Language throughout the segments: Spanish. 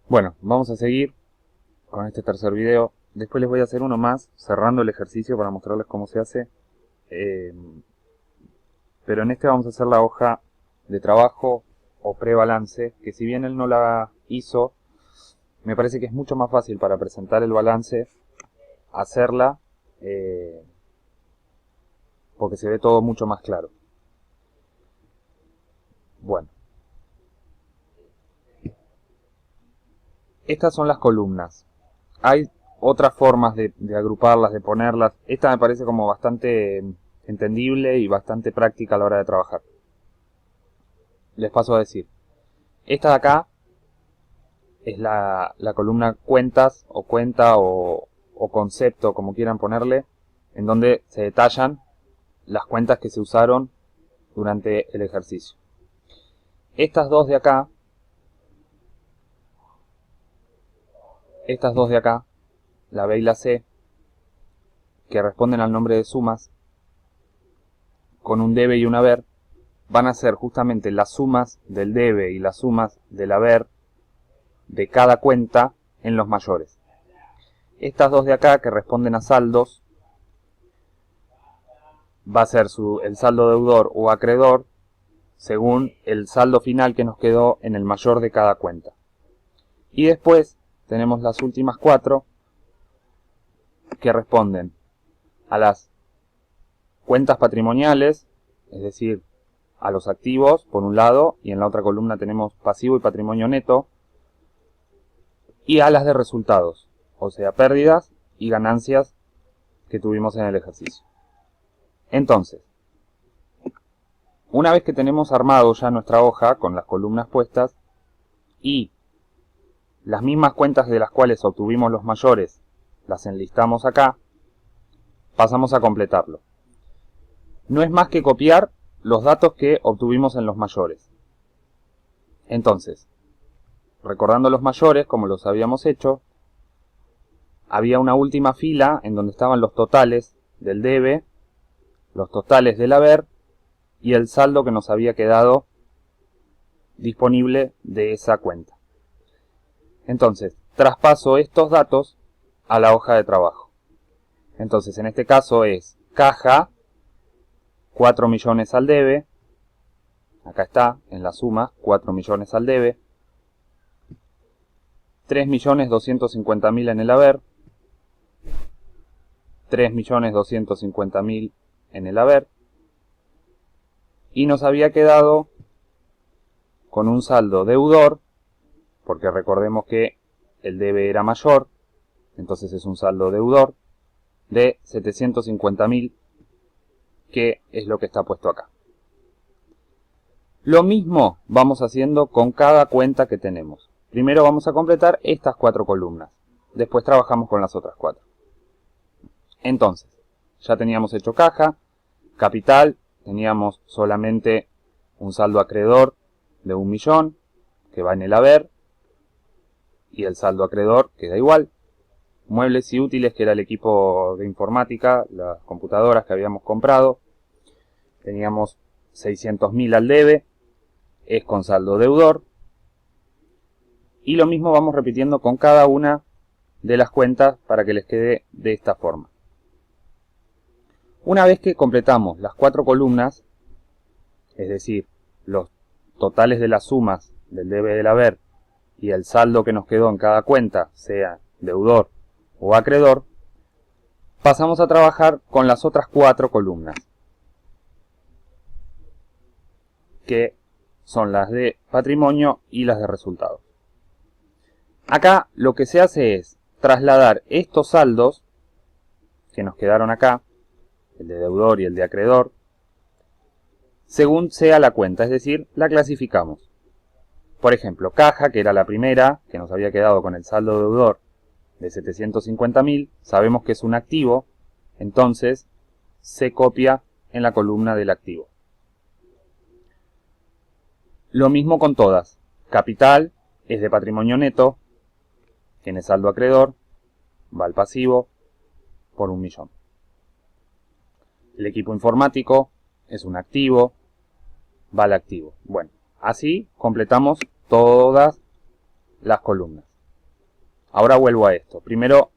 Bueno, vamos a seguir con este tercer video. Después les voy a hacer uno más, cerrando el ejercicio para mostrarles cómo se hace. Pero en este vamos a hacer la hoja de trabajo o prebalance, que si bien él no la hizo, me parece que es mucho más fácil para presentar el balance hacerla, porque se ve todo mucho más claro. Bueno, estas son las columnas. Hay otras formas de agruparlas, de ponerlas. Esta me parece como bastante entendible y bastante práctica a la hora de trabajar. Les paso a decir. Esta de acá es la columna cuentas o cuenta o concepto, como quieran ponerle, en donde se detallan las cuentas que se usaron durante el ejercicio. Estas dos de acá, la B y la C, que responden al nombre de sumas, con un debe y un haber, van a ser justamente las sumas del debe y las sumas del haber de cada cuenta en los mayores. Estas dos de acá, que responden a saldos, va a ser el saldo deudor o acreedor según el saldo final que nos quedó en el mayor de cada cuenta. Y después tenemos las últimas cuatro, que responden a las cuentas patrimoniales, es decir, a los activos por un lado, y en la otra columna tenemos pasivo y patrimonio neto, y a las de resultados, o sea, pérdidas y ganancias que tuvimos en el ejercicio. Entonces, una vez que tenemos armado ya nuestra hoja con las columnas puestas y las mismas cuentas de las cuales obtuvimos los mayores las enlistamos acá, pasamos a completarlo. No es más que copiar los datos que obtuvimos en los mayores. Entonces, recordando los mayores, como los habíamos hecho, había una última fila en donde estaban los totales del debe, los totales del haber y el saldo que nos había quedado disponible de esa cuenta. Entonces, traspaso estos datos a la hoja de trabajo. Entonces, en este caso es caja, 4 millones al debe, acá está, en la suma, 4 millones al debe, 3.250.000 en el haber, 3.250.000 en el haber, y nos había quedado con un saldo deudor, porque recordemos que el debe era mayor, entonces es un saldo deudor, de 750.000, que es lo que está puesto acá. Lo mismo vamos haciendo con cada cuenta que tenemos. Primero vamos a completar estas 4 columnas, después trabajamos con las otras 4. Entonces, ya teníamos hecho caja, capital, teníamos solamente un saldo acreedor de 1 millón, que va en el haber, y el saldo acreedor queda igual. Muebles y útiles, que era el equipo de informática, las computadoras que habíamos comprado, teníamos 600.000 al debe, es con saldo deudor, y lo mismo vamos repitiendo con cada una de las cuentas para que les quede de esta forma. Una vez que completamos las 4 columnas, es decir, los totales de las sumas del debe y del haber y el saldo que nos quedó en cada cuenta, sea deudor o acreedor, pasamos a trabajar con las otras 4 columnas, que son las de patrimonio y las de resultados. Acá lo que se hace es trasladar estos saldos que nos quedaron acá, el de deudor y el de acreedor, según sea la cuenta, es decir, la clasificamos. Por ejemplo, caja, que era la primera, que nos había quedado con el saldo deudor de 750.000, sabemos que es un activo, entonces se copia en la columna del activo. Lo mismo con todas. Capital es de patrimonio neto, tiene saldo acreedor, va al pasivo por 1 millón. El equipo informático es un activo, va al activo. Bueno, así completamos todas las columnas. Ahora vuelvo a esto. Primero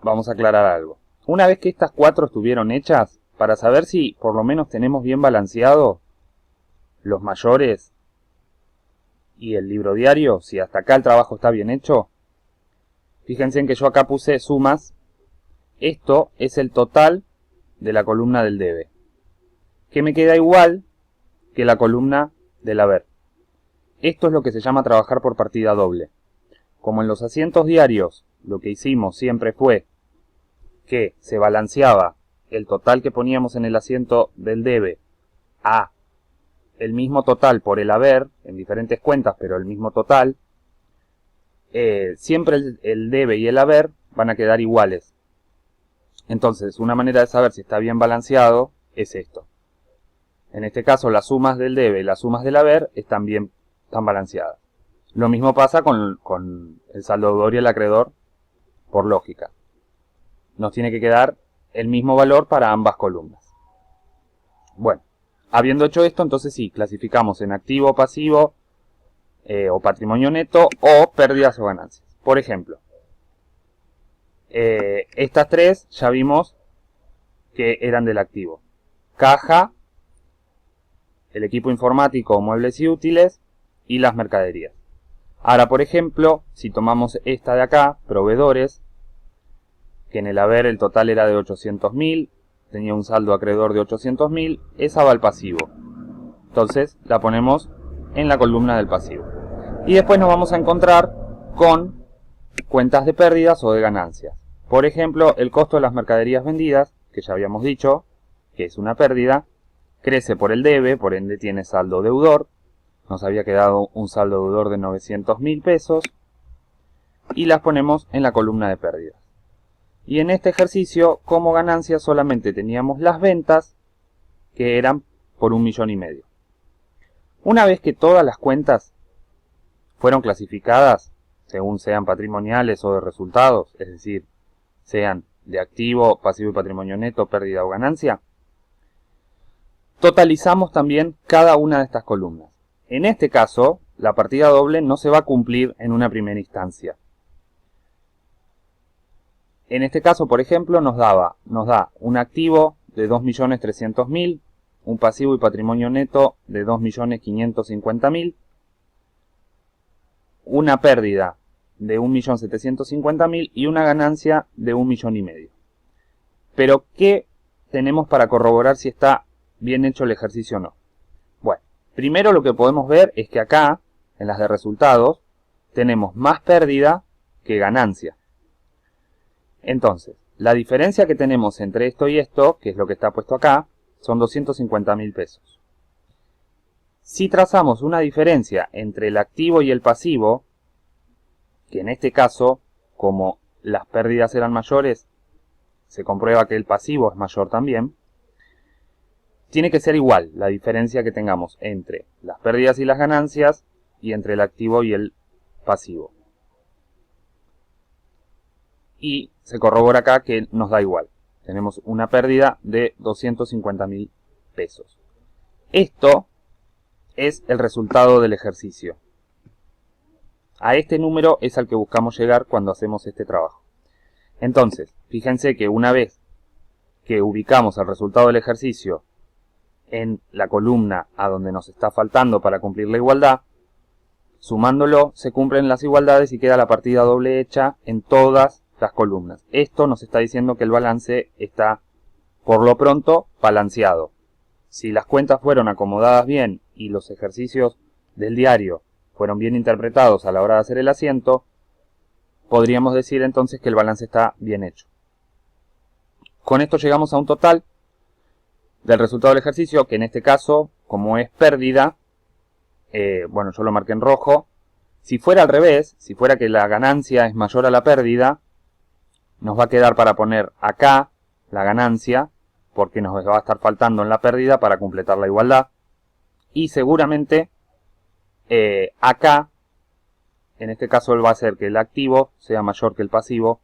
vamos a aclarar algo. Una vez que estas 4 estuvieron hechas, para saber si por lo menos tenemos bien balanceado los mayores y el libro diario, si hasta acá el trabajo está bien hecho, fíjense en que yo acá puse sumas. Esto es el total de la columna del debe, que me queda igual que la columna del haber. Esto es lo que se llama trabajar por partida doble. Como en los asientos diarios lo que hicimos siempre fue que se balanceaba el total que poníamos en el asiento del debe a el mismo total por el haber, en diferentes cuentas, pero el mismo total, siempre el debe y el haber van a quedar iguales. Entonces, una manera de saber si está bien balanceado es esto. En este caso, las sumas del debe y las sumas del haber están balanceadas. Lo mismo pasa con el saldo deudor y el acreedor, por lógica. Nos tiene que quedar el mismo valor para ambas columnas. Bueno, habiendo hecho esto, entonces sí, clasificamos en activo, pasivo, o patrimonio neto, o pérdidas o ganancias. Por ejemplo, estas 3 ya vimos que eran del activo. Caja, el equipo informático, muebles y útiles, y las mercaderías. Ahora, por ejemplo, si tomamos esta de acá, proveedores, que en el haber el total era de 800.000, tenía un saldo acreedor de 800.000, esa va al pasivo. Entonces la ponemos en la columna del pasivo. Y después nos vamos a encontrar con cuentas de pérdidas o de ganancias. Por ejemplo, el costo de las mercaderías vendidas, que ya habíamos dicho que es una pérdida, crece por el debe, por ende tiene saldo deudor. Nos había quedado un saldo deudor de 900.000 pesos. Y las ponemos en la columna de pérdidas. Y en este ejercicio, como ganancia, solamente teníamos las ventas, que eran por 1,5 millones. Una vez que todas las cuentas fueron clasificadas, según sean patrimoniales o de resultados, es decir, sean de activo, pasivo y patrimonio neto, pérdida o ganancia, totalizamos también cada una de estas columnas. En este caso, la partida doble no se va a cumplir en una primera instancia. En este caso, por ejemplo, nos da un activo de 2.300.000, un pasivo y patrimonio neto de 2.550.000, una pérdida de 1.750.000 y una ganancia de 1,5 millones. Pero, ¿qué tenemos para corroborar si está bien hecho el ejercicio o no? Bueno, primero lo que podemos ver es que acá, en las de resultados, tenemos más pérdida que ganancia. Entonces, la diferencia que tenemos entre esto y esto, que es lo que está puesto acá, son 250.000 pesos. Si trazamos una diferencia entre el activo y el pasivo, que en este caso, como las pérdidas eran mayores, se comprueba que el pasivo es mayor también, tiene que ser igual la diferencia que tengamos entre las pérdidas y las ganancias y entre el activo y el pasivo. Y se corrobora acá que nos da igual. Tenemos una pérdida de 250.000 pesos. Esto es el resultado del ejercicio. A este número es al que buscamos llegar cuando hacemos este trabajo. Entonces, fíjense que una vez que ubicamos el resultado del ejercicio en la columna a donde nos está faltando para cumplir la igualdad, sumándolo se cumplen las igualdades y queda la partida doble hecha en todas las columnas. Esto nos está diciendo que el balance está, por lo pronto, balanceado. Si las cuentas fueron acomodadas bien y los ejercicios del diario fueron bien interpretados a la hora de hacer el asiento, podríamos decir entonces que el balance está bien hecho. Con esto llegamos a un total del resultado del ejercicio, que en este caso, como es pérdida, bueno, yo lo marqué en rojo. Si fuera al revés, si fuera que la ganancia es mayor a la pérdida, nos va a quedar para poner acá la ganancia, porque nos va a estar faltando en la pérdida para completar la igualdad. Y seguramente acá, en este caso va a ser que el activo sea mayor que el pasivo,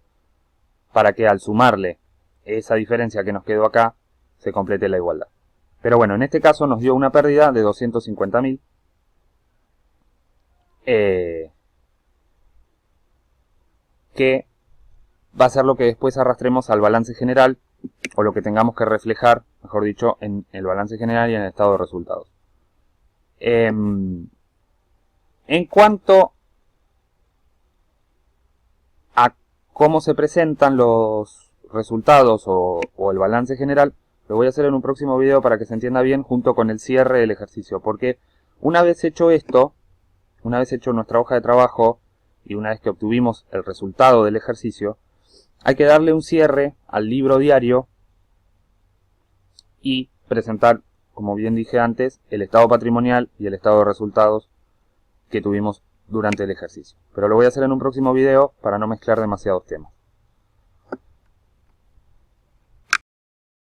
para que al sumarle esa diferencia que nos quedó acá, se complete la igualdad. Pero bueno, en este caso nos dio una pérdida de 250.000. que va a ser lo que después arrastremos al balance general, o lo que tengamos que reflejar, mejor dicho, en el balance general y en el estado de resultados. En cuanto a cómo se presentan los resultados o el balance general, lo voy a hacer en un próximo video para que se entienda bien junto con el cierre del ejercicio, porque una vez hecho esto, una vez hecho nuestra hoja de trabajo y una vez que obtuvimos el resultado del ejercicio, hay que darle un cierre al libro diario y presentar, como bien dije antes, el estado patrimonial y el estado de resultados que tuvimos durante el ejercicio. Pero lo voy a hacer en un próximo video para no mezclar demasiados temas.